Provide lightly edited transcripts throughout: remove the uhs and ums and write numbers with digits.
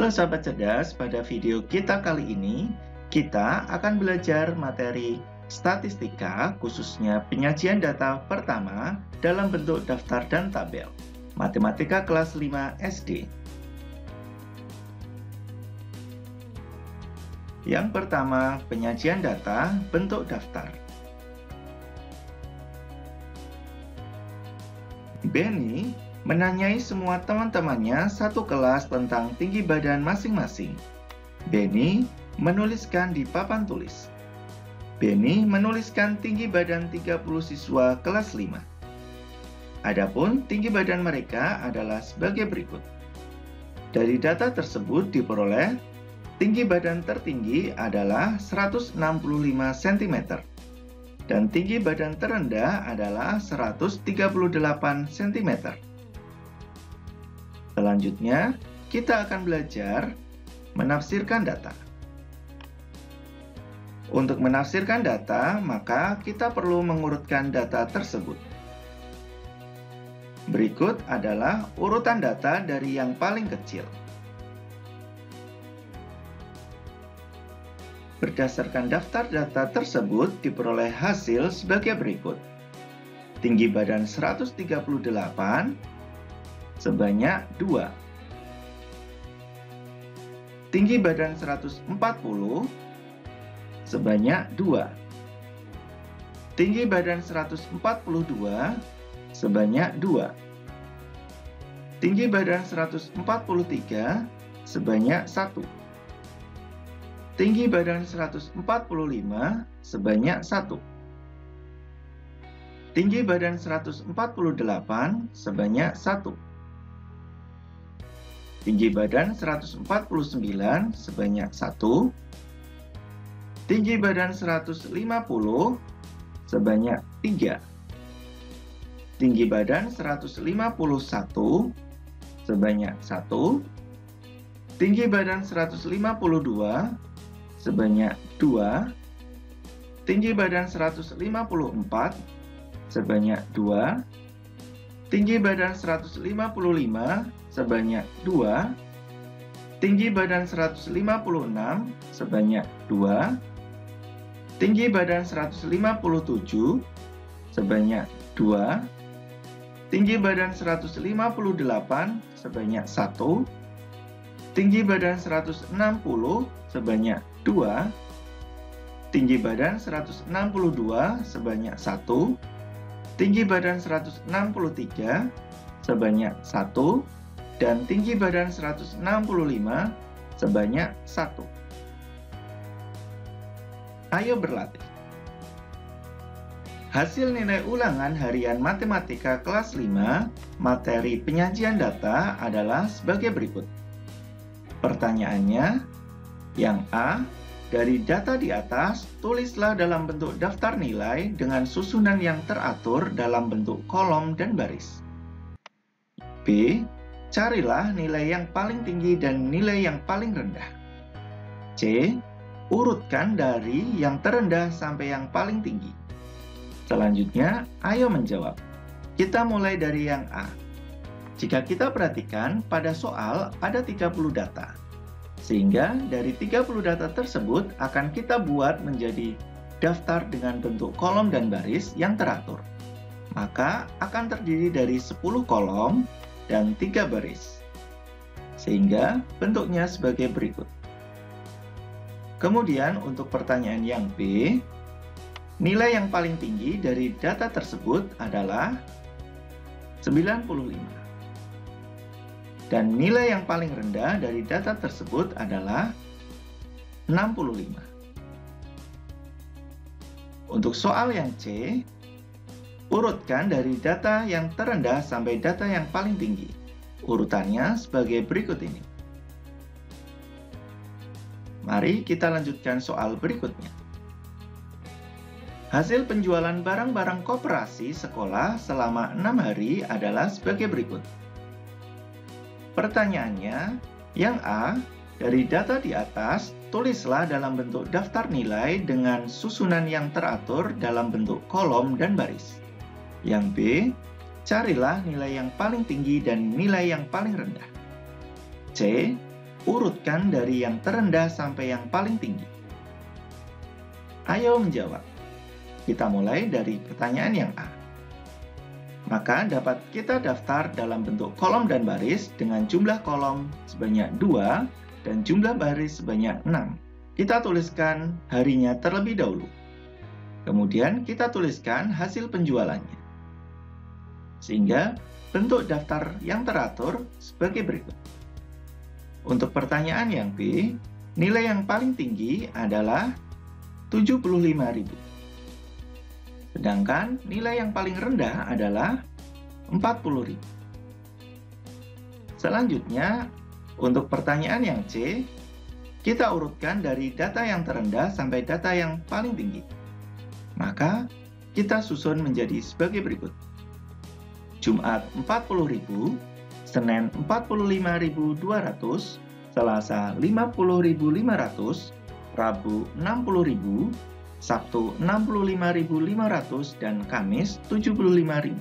Halo sahabat cerdas, pada video kita kali ini kita akan belajar materi statistika khususnya penyajian data pertama dalam bentuk daftar dan tabel. Matematika kelas 5 SD. Yang pertama, penyajian data bentuk daftar. Benny menanyai semua teman-temannya satu kelas tentang tinggi badan masing-masing. Benny menuliskan di papan tulis. Benny menuliskan tinggi badan 30 siswa kelas 5. Adapun tinggi badan mereka adalah sebagai berikut. Dari data tersebut diperoleh tinggi badan tertinggi adalah 165 cm dan tinggi badan terendah adalah 138 cm. Selanjutnya, kita akan belajar menafsirkan data. Untuk menafsirkan data, maka kita perlu mengurutkan data tersebut. Berikut adalah urutan data dari yang paling kecil. Berdasarkan daftar data tersebut diperoleh hasil sebagai berikut. Tinggi badan 138 sebanyak 2. Tinggi badan 140 sebanyak 2. Tinggi badan 142 sebanyak 2. Tinggi badan 143 sebanyak 1. Tinggi badan 145 sebanyak 1. Tinggi badan 148 sebanyak 1. Tinggi badan 149 sebanyak 1. Tinggi badan 150 sebanyak 3. Tinggi badan 151 sebanyak 1. Tinggi badan 152 sebanyak 2. Tinggi badan 154 sebanyak 2. Tinggi badan 155 sebanyak 2. Tinggi badan 156 sebanyak 2. Tinggi badan 157 sebanyak 2. Tinggi badan 158 sebanyak 1. Tinggi badan 160 sebanyak 2. Tinggi badan 162 sebanyak 1. Tinggi badan 163 sebanyak 1. Dan tinggi badan 165 sebanyak 1. Ayo berlatih. Hasil nilai ulangan harian matematika kelas 5 materi penyajian data adalah sebagai berikut. Pertanyaannya, yang A, dari data di atas, tulislah dalam bentuk daftar nilai dengan susunan yang teratur dalam bentuk kolom dan baris. B, carilah nilai yang paling tinggi dan nilai yang paling rendah. C, urutkan dari yang terendah sampai yang paling tinggi. Selanjutnya, ayo menjawab. Kita mulai dari yang A. Jika kita perhatikan, pada soal ada 30 data. Sehingga dari 30 data tersebut akan kita buat menjadi daftar dengan bentuk kolom dan baris yang teratur. Maka akan terdiri dari 10 kolom dan 3 baris. Sehingga bentuknya sebagai berikut. Kemudian untuk pertanyaan yang B, nilai yang paling tinggi dari data tersebut adalah 95. Dan nilai yang paling rendah dari data tersebut adalah 65. Untuk soal yang C, urutkan dari data yang terendah sampai data yang paling tinggi. Urutannya sebagai berikut ini. Mari kita lanjutkan soal berikutnya. Hasil penjualan barang-barang koperasi sekolah selama 6 hari adalah sebagai berikut. Pertanyaannya, yang A, dari data di atas, tulislah dalam bentuk daftar nilai dengan susunan yang teratur dalam bentuk kolom dan baris. Yang B, carilah nilai yang paling tinggi dan nilai yang paling rendah. C, urutkan dari yang terendah sampai yang paling tinggi. Ayo menjawab. Kita mulai dari pertanyaan yang A. Maka dapat kita daftar dalam bentuk kolom dan baris dengan jumlah kolom sebanyak 2 dan jumlah baris sebanyak 6. Kita tuliskan harinya terlebih dahulu. Kemudian kita tuliskan hasil penjualannya. Sehingga bentuk daftar yang teratur sebagai berikut. Untuk pertanyaan yang B, nilai yang paling tinggi adalah 75.000. Sedangkan nilai yang paling rendah adalah 40.000. Selanjutnya, untuk pertanyaan yang C, kita urutkan dari data yang terendah sampai data yang paling tinggi. Maka, kita susun menjadi sebagai berikut. Jumat 40.000, Senin 45.200, Selasa 50.500, Rabu 60.000, Sabtu 65.500, dan Kamis 75.000.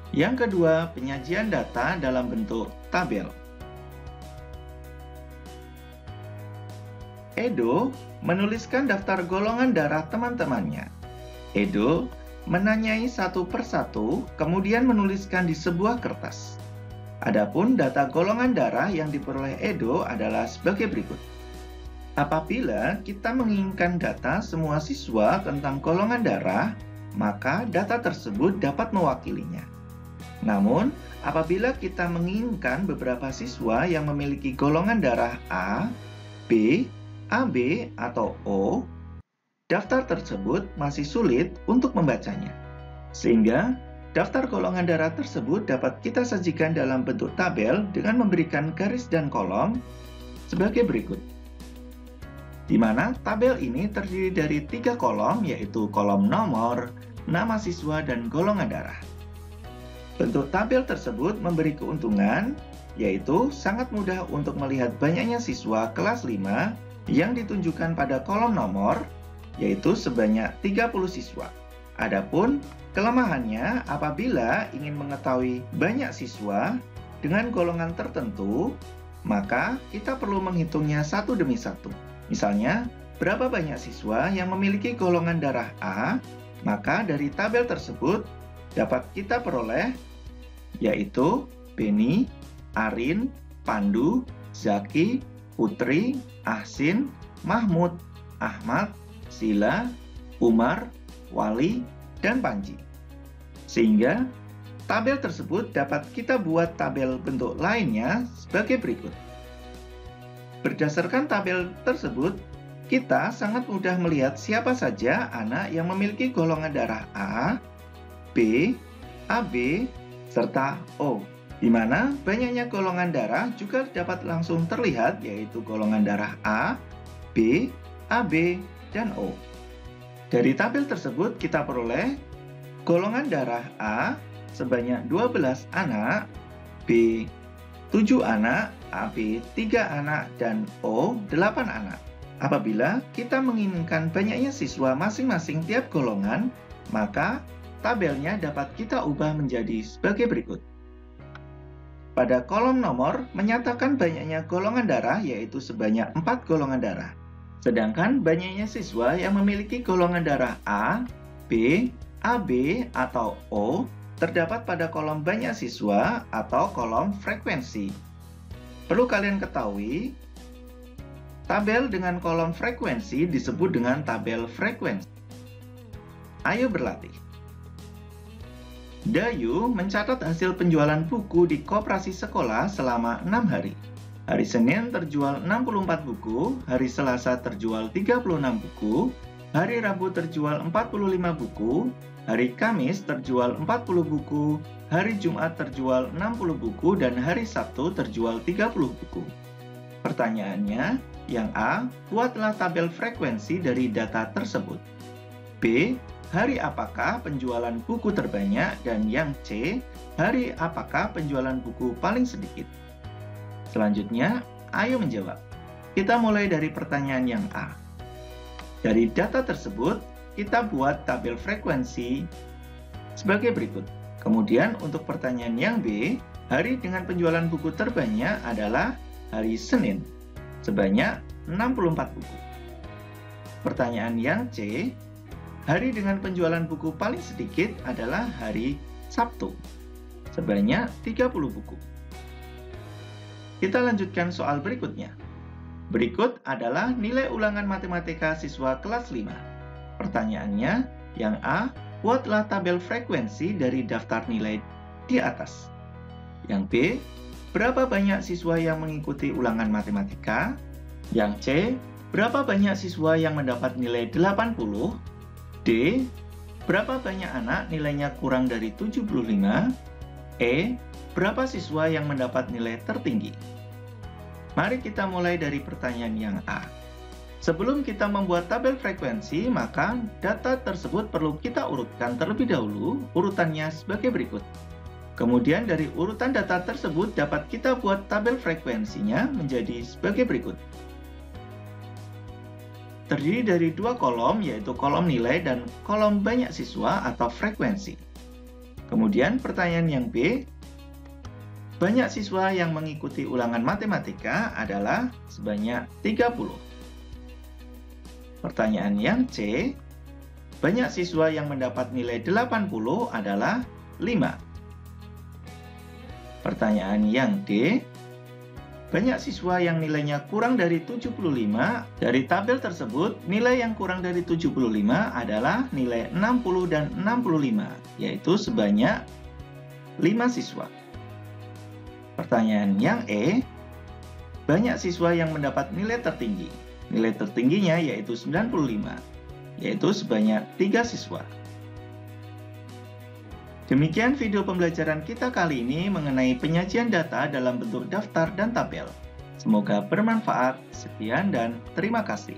Yang kedua, penyajian data dalam bentuk tabel. Edo menuliskan daftar golongan darah teman-temannya. Edo menanyai satu persatu, kemudian menuliskan di sebuah kertas. Adapun data golongan darah yang diperoleh Edo adalah sebagai berikut. Apabila kita menginginkan data semua siswa tentang golongan darah, maka data tersebut dapat mewakilinya. Namun, apabila kita menginginkan beberapa siswa yang memiliki golongan darah A, B, AB, atau O, daftar tersebut masih sulit untuk membacanya. Sehingga, daftar golongan darah tersebut dapat kita sajikan dalam bentuk tabel dengan memberikan garis dan kolom sebagai berikut. Di mana tabel ini terdiri dari 3 kolom, yaitu kolom nomor, nama siswa, dan golongan darah. Bentuk tabel tersebut memberi keuntungan, yaitu sangat mudah untuk melihat banyaknya siswa kelas 5 yang ditunjukkan pada kolom nomor, yaitu sebanyak 30 siswa. Adapun kelemahannya apabila ingin mengetahui banyak siswa dengan golongan tertentu, maka kita perlu menghitungnya satu demi satu. Misalnya, berapa banyak siswa yang memiliki golongan darah A, maka dari tabel tersebut dapat kita peroleh, yaitu Beni, Arin, Pandu, Zaki, Putri, Ahsin, Mahmud, Ahmad, Sila, Umar, Wali, dan Panji. Sehingga, tabel tersebut dapat kita buat tabel bentuk lainnya sebagai berikut. Berdasarkan tabel tersebut, kita sangat mudah melihat siapa saja anak yang memiliki golongan darah A, B, AB, serta O. Di mana banyaknya golongan darah juga dapat langsung terlihat, yaitu golongan darah A, B, AB, dan O. Dari tabel tersebut kita peroleh golongan darah A sebanyak 12 anak, B 7 anak, AB 3 anak, dan O 8 anak. Apabila kita menginginkan banyaknya siswa masing-masing tiap golongan, maka tabelnya dapat kita ubah menjadi sebagai berikut. Pada kolom nomor menyatakan banyaknya golongan darah, yaitu sebanyak 4 golongan darah. Sedangkan banyaknya siswa yang memiliki golongan darah A, B, AB, atau O terdapat pada kolom banyak siswa atau kolom frekuensi. Perlu kalian ketahui, tabel dengan kolom frekuensi disebut dengan tabel frekuensi. Ayo berlatih. Dayu mencatat hasil penjualan buku di koperasi sekolah selama 6 hari. Hari Senin terjual 64 buku, hari Selasa terjual 36 buku, hari Rabu terjual 45 buku, hari Kamis terjual 40 buku, hari Jumat terjual 60 buku, dan hari Sabtu terjual 30 buku. Pertanyaannya, yang A, buatlah tabel frekuensi dari data tersebut. B, hari apakah penjualan buku terbanyak, dan yang C, hari apakah penjualan buku paling sedikit. Selanjutnya, ayo menjawab. Kita mulai dari pertanyaan yang A. Dari data tersebut, kita buat tabel frekuensi sebagai berikut. Kemudian untuk pertanyaan yang B, Hari dengan penjualan buku terbanyak adalah hari Senin, sebanyak 64 buku. Pertanyaan yang C, hari dengan penjualan buku paling sedikit adalah hari Sabtu, sebanyak 30 buku. Kita lanjutkan soal berikutnya. Berikut adalah nilai ulangan matematika siswa kelas 5. Pertanyaannya, yang A, buatlah tabel frekuensi dari daftar nilai di atas. Yang B, berapa banyak siswa yang mengikuti ulangan matematika? Yang C, berapa banyak siswa yang mendapat nilai 80? D, berapa banyak anak nilainya kurang dari 75? E, berapa siswa yang mendapat nilai tertinggi? Mari kita mulai dari pertanyaan yang A. Sebelum kita membuat tabel frekuensi, maka data tersebut perlu kita urutkan terlebih dahulu, urutannya sebagai berikut. Kemudian dari urutan data tersebut dapat kita buat tabel frekuensinya menjadi sebagai berikut. Terdiri dari dua kolom, yaitu kolom nilai dan kolom banyak siswa atau frekuensi. Kemudian pertanyaan yang B, banyak siswa yang mengikuti ulangan matematika adalah sebanyak 30. Pertanyaan yang C, banyak siswa yang mendapat nilai 80 adalah 5. Pertanyaan yang D, banyak siswa yang nilainya kurang dari 75. Dari tabel tersebut, nilai yang kurang dari 75 adalah nilai 60 dan 65, yaitu sebanyak 5 siswa. Pertanyaan yang E, banyak siswa yang mendapat nilai tertinggi. Nilai tertingginya yaitu 95, yaitu sebanyak 3 siswa. Demikian video pembelajaran kita kali ini mengenai penyajian data dalam bentuk daftar dan tabel. Semoga bermanfaat. Sekian dan terima kasih.